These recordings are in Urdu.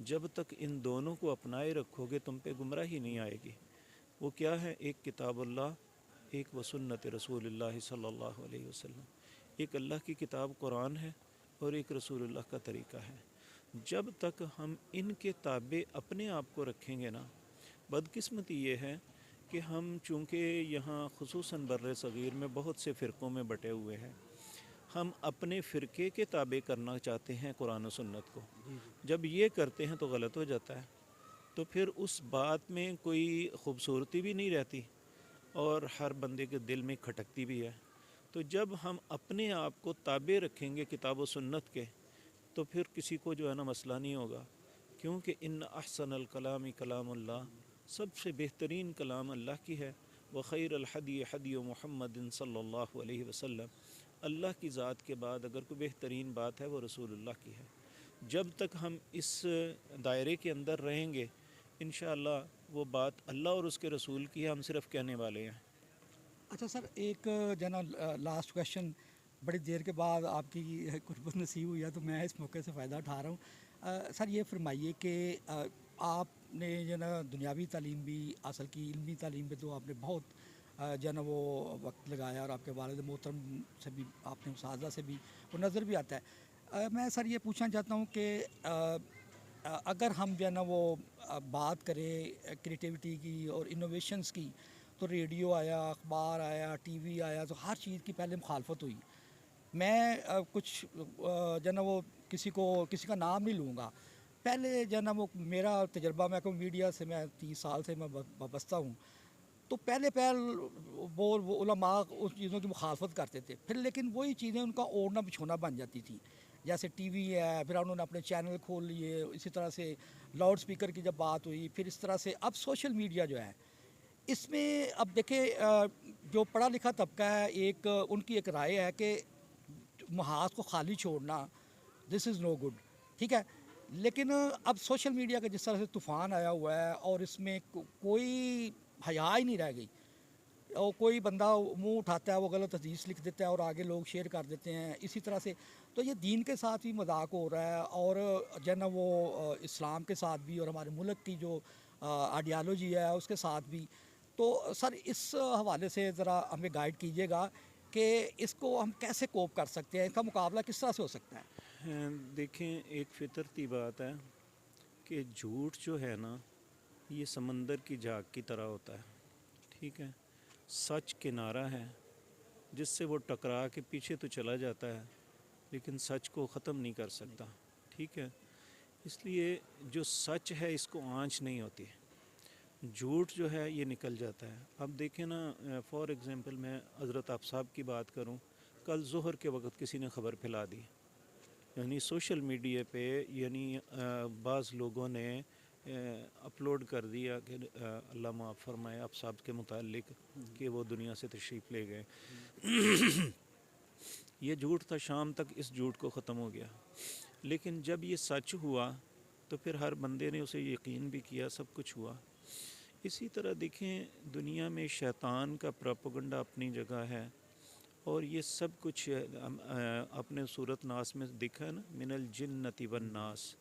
جب تک ان دونوں کو اپنائے رکھو گے تم پہ گمراہی نہیں آئے گی۔ وہ کیا ہے؟ ایک کتاب اللہ، ایک و سنت رسول اللہ صلی اللہ علیہ وسلم۔ ایک اللہ کی کتاب قرآن ہے اور ایک رسول اللہ کا طریقہ ہے۔ جب تک ہم ان کے تابع اپنے آپ کو رکھیں گے نا، بدقسمتی یہ ہے کہ ہم چونکہ یہاں خصوصاً بر صغیر میں بہت سے فرقوں میں بٹے ہوئے ہیں، ہم اپنے فرقے کے تابع کرنا چاہتے ہیں قرآن و سنت کو۔ جب یہ کرتے ہیں تو غلط ہو جاتا ہے، تو پھر اس بات میں کوئی خوبصورتی بھی نہیں رہتی اور ہر بندے کے دل میں کھٹکتی بھی ہے۔ تو جب ہم اپنے آپ کو تابع رکھیں گے کتاب و سنت کے، تو پھر کسی کو جو ہے نا مسئلہ نہیں ہوگا، کیونکہ ان احسن الکلام کلام اللہ، سب سے بہترین کلام اللہ کی ہے۔ وخیر الحدی حدی محمد صلی اللہ علیہ وسلم، اللہ کی ذات کے بعد اگر کوئی بہترین بات ہے وہ رسول اللہ کی ہے۔ جب تک ہم اس دائرے کے اندر رہیں گے انشاءاللہ وہ بات اللہ اور اس کے رسول کی ہے، ہم صرف کہنے والے ہیں۔ اچھا سر، ایک جو ہے نا لاسٹ کویشچن، بڑی دیر کے بعد آپ کی قربت نصیب ہوئی ہے تو میں اس موقع سے فائدہ اٹھا رہا ہوں۔ سر یہ فرمائیے کہ آپ نے جو ہے نا دنیاوی تعلیم بھی حاصل کی، علمی تعلیم پہ تو آپ نے بہت جو ہے نا وہ وقت لگایا، اور آپ کے والد محترم سے بھی، آپ نے اساتذہ سے بھی وہ نظر بھی آتا ہے۔ میں سر یہ پوچھنا چاہتا ہوں کہ اگر ہم جو ہے نا وہ بات کریں کریٹیوٹی کی اور انوویشنس کی، تو ریڈیو آیا، اخبار آیا، ٹی وی آیا، تو ہر چیز کی پہلے مخالفت ہوئی۔ میں کچھ جو ہے نا وہ کسی کا نام نہیں لوں گا، پہلے جو ہے نا وہ میرا تجربہ، میں کو میڈیا سے میں 30 سال سے میں وابستہ ہوں، تو پہلے وہ علماء اس چیزوں کی مخالفت کرتے تھے، پھر لیکن وہی چیزیں ان کا اوڑھنا بچھونا بن جاتی تھی۔ جیسے ٹی وی ہے، پھر انہوں نے اپنے چینل کھول لیے، اسی طرح سے لاؤڈ سپیکر کی جب بات ہوئی، پھر اس طرح سے اب سوشل میڈیا جو ہے، اس میں اب دیکھیں جو پڑھا لکھا طبقہ ہے، ان کی ایک رائے ہے کہ محاذ کو خالی چھوڑنا دس از نو گڈ، ٹھیک ہے، لیکن اب سوشل میڈیا کا جس طرح سے طوفان آیا ہوا ہے، اور اس میں کوئی حیا ہی نہیں رہ گئی، اور کوئی بندہ منہ اٹھاتا ہے وہ غلط حدیث لکھ دیتا ہے اور آگے لوگ شیئر کر دیتے ہیں، اسی طرح سے تو یہ دین کے ساتھ بھی مذاق ہو رہا ہے، اور جو ہے نا وہ اسلام کے ساتھ بھی، اور ہمارے ملک کی جو آئیڈیالوجی ہے اس کے ساتھ بھی۔ تو سر اس حوالے سے ذرا ہمیں گائیڈ کیجیے گا کہ اس کو ہم کیسے کوپ کر سکتے ہیں، اس کا مقابلہ کس طرح سے ہو سکتا ہے؟ دیکھیں، ایک فطرتی بات ہے کہ جھوٹ جو ہے نا یہ سمندر کی جھاگ کی طرح ہوتا ہے، ٹھیک ہے، سچ کنارہ ہے جس سے وہ ٹکرا کے پیچھے تو چلا جاتا ہے لیکن سچ کو ختم نہیں کر سکتا، ٹھیک ہے۔ اس لیے جو سچ ہے اس کو آنچ نہیں ہوتی، جھوٹ جو ہے یہ نکل جاتا ہے۔ اب دیکھیں نا، فار ایگزامپل میں حضرت آپ صاحب کی بات کروں، کل ظہر کے وقت کسی نے خبر پھیلا دی، یعنی سوشل میڈیا پہ، یعنی بعض لوگوں نے اپلوڈ کر دیا کہ اللہ معاف فرمائے آپ صاحب کے متعلق کہ وہ دنیا سے تشریف لے گئے۔ یہ جھوٹ تھا، شام تک اس جھوٹ کو ختم ہو گیا، لیکن جب یہ سچ ہوا تو پھر ہر بندے نے اسے یقین بھی کیا، سب کچھ ہوا۔ اسی طرح دیکھیں دنیا میں شیطان کا پروپیگنڈا اپنی جگہ ہے، اور یہ سب کچھ اپنے صورت ناس میں دکھا ہے نا، من الجنۃ والناس،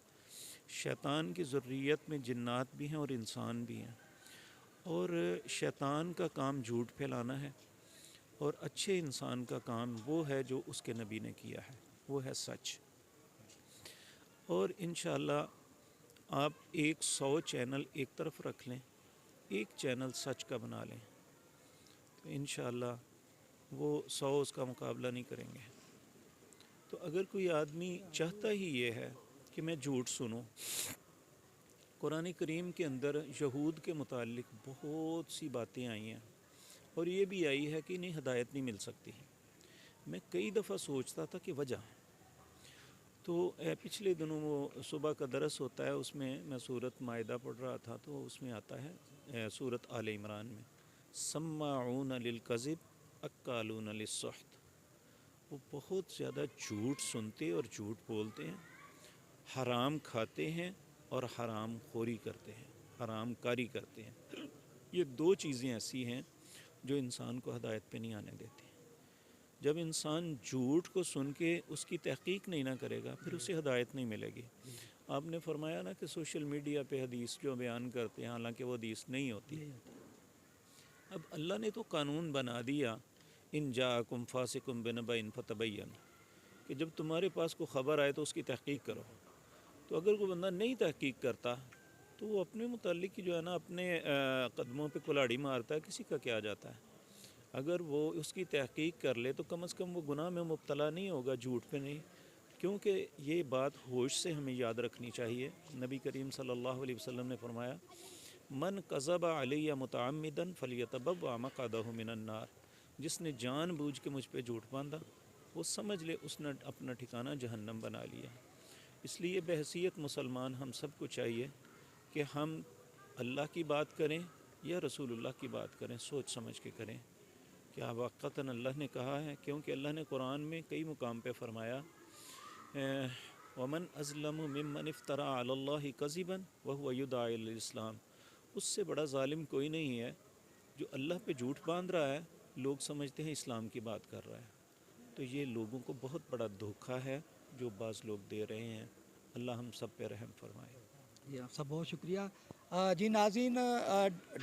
شیطان کی ذریت میں جنات بھی ہیں اور انسان بھی ہیں، اور شیطان کا کام جھوٹ پھیلانا ہے، اور اچھے انسان کا کام وہ ہے جو اس کے نبی نے کیا ہے، وہ ہے سچ۔ اور انشاءاللہ آپ 100 چینل ایک طرف رکھ لیں، ایک چینل سچ کا بنا لیں، تو انشاءاللہ وہ 100 اس کا مقابلہ نہیں کریں گے۔ تو اگر کوئی آدمی چاہتا ہی یہ ہے کہ میں جھوٹ سنوں، قرآن کریم کے اندر یہود کے متعلق بہت سی باتیں آئی ہیں، اور یہ بھی آئی ہے کہ انہیں ہدایت نہیں مل سکتی۔ میں کئی دفعہ سوچتا تھا کہ وجہ، تو پچھلے دنوں وہ صبح کا درس ہوتا ہے، اس میں میں سورۃ مائدہ پڑھ رہا تھا، تو اس میں آتا ہے سورۃ آل عمران میں، سماعون للکذب اکالون للسحت، وہ بہت زیادہ جھوٹ سنتے اور جھوٹ بولتے ہیں، حرام کھاتے ہیں اور حرام خوری کرتے ہیں، حرام کاری کرتے ہیں۔ یہ دو چیزیں ایسی ہیں جو انسان کو ہدایت پہ نہیں آنے دیتی۔ جب انسان جھوٹ کو سن کے اس کی تحقیق نہیں نہ کرے گا پھر اسے ہدایت نہیں ملے گی۔ آپ نے فرمایا نا کہ سوشل میڈیا پہ حدیث جو بیان کرتے ہیں حالانکہ وہ حدیث نہیں ہوتی. اب اللہ نے تو قانون بنا دیا ان جاءکم فاسقم بنبأ فتبین کہ جب تمہارے پاس کوئی خبر آئے تو اس کی تحقیق کرو. تو اگر کوئی بندہ نہیں تحقیق کرتا تو وہ اپنے متعلق جو ہے نا اپنے قدموں پہ کلاڑی مارتا ہے, کسی کا کیا جاتا ہے. اگر وہ اس کی تحقیق کر لے تو کم از کم وہ گناہ میں مبتلا نہیں ہوگا, جھوٹ پہ نہیں. کیونکہ یہ بات ہوش سے ہمیں یاد رکھنی چاہیے. نبی کریم صلی اللہ علیہ وسلم نے فرمایا من کذب علی متعمدا فلیتبوأ مقعدہ من النار, جس نے جان بوجھ کے مجھ پہ جھوٹ باندھا وہ سمجھ لے اس نے اپنا ٹھکانہ جہنم بنا لیا. اس لیے بحیثیت مسلمان ہم سب کو چاہیے کہ ہم اللہ کی بات کریں یا رسول اللہ کی بات کریں, سوچ سمجھ کے کریں. کیا واقعتاً اللہ نے کہا ہے, کیونکہ اللہ نے قرآن میں کئی مقام پہ فرمایا ومن ازلم ممن افترى علی اللہ کذبا وهو یدعی الی الاسلام, اس سے بڑا ظالم کوئی نہیں ہے جو اللہ پہ جھوٹ باندھ رہا ہے, لوگ سمجھتے ہیں اسلام کی بات کر رہا ہے. تو یہ لوگوں کو بہت بڑا دھوکہ ہے جو بعض لوگ دے رہے ہیں. اللہ ہم سب پہ رحم فرمائے. جی آپ سب بہت شکریہ. جی ناظرین,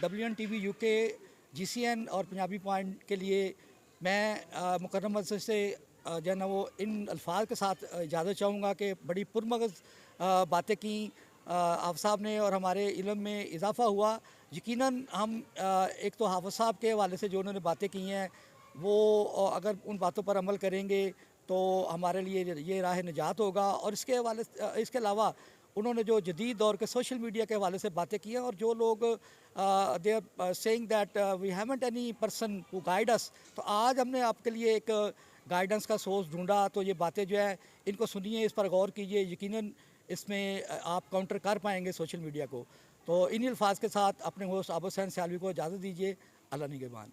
WNTV UK, GCN اور پنجابی پوائنٹ کے لیے میں مکرم مسجد سے جو ہے نا وہ ان الفاظ کے ساتھ اجازت چاہوں گا کہ بڑی پرمغز باتیں کی آپ صاحب نے اور ہمارے علم میں اضافہ ہوا. یقیناً ہم ایک تو حافظ صاحب کے حوالے سے جو انہوں نے باتیں کی ہیں وہ اگر ان باتوں پر عمل کریں گے تو ہمارے لیے یہ راہ نجات ہوگا. اور اس کے علاوہ انہوں نے جو جدید دور کے سوشل میڈیا کے حوالے سے باتیں کی ہیں, اور جو لوگ they are seeing that we haven't any person who guide us, تو آج ہم نے آپ کے لیے ایک گائیڈنس کا سورس ڈھونڈا. تو یہ باتیں جو ہے ان کو سنیے, اس پر غور کیجیے, یقیناً اس میں آپ کاؤنٹر کر پائیں گے سوشل میڈیا کو. تو انہی الفاظ کے ساتھ اپنے ہوسٹ عابد حسین سیالوی کو اجازت دیجیے. اللہ نگہبان.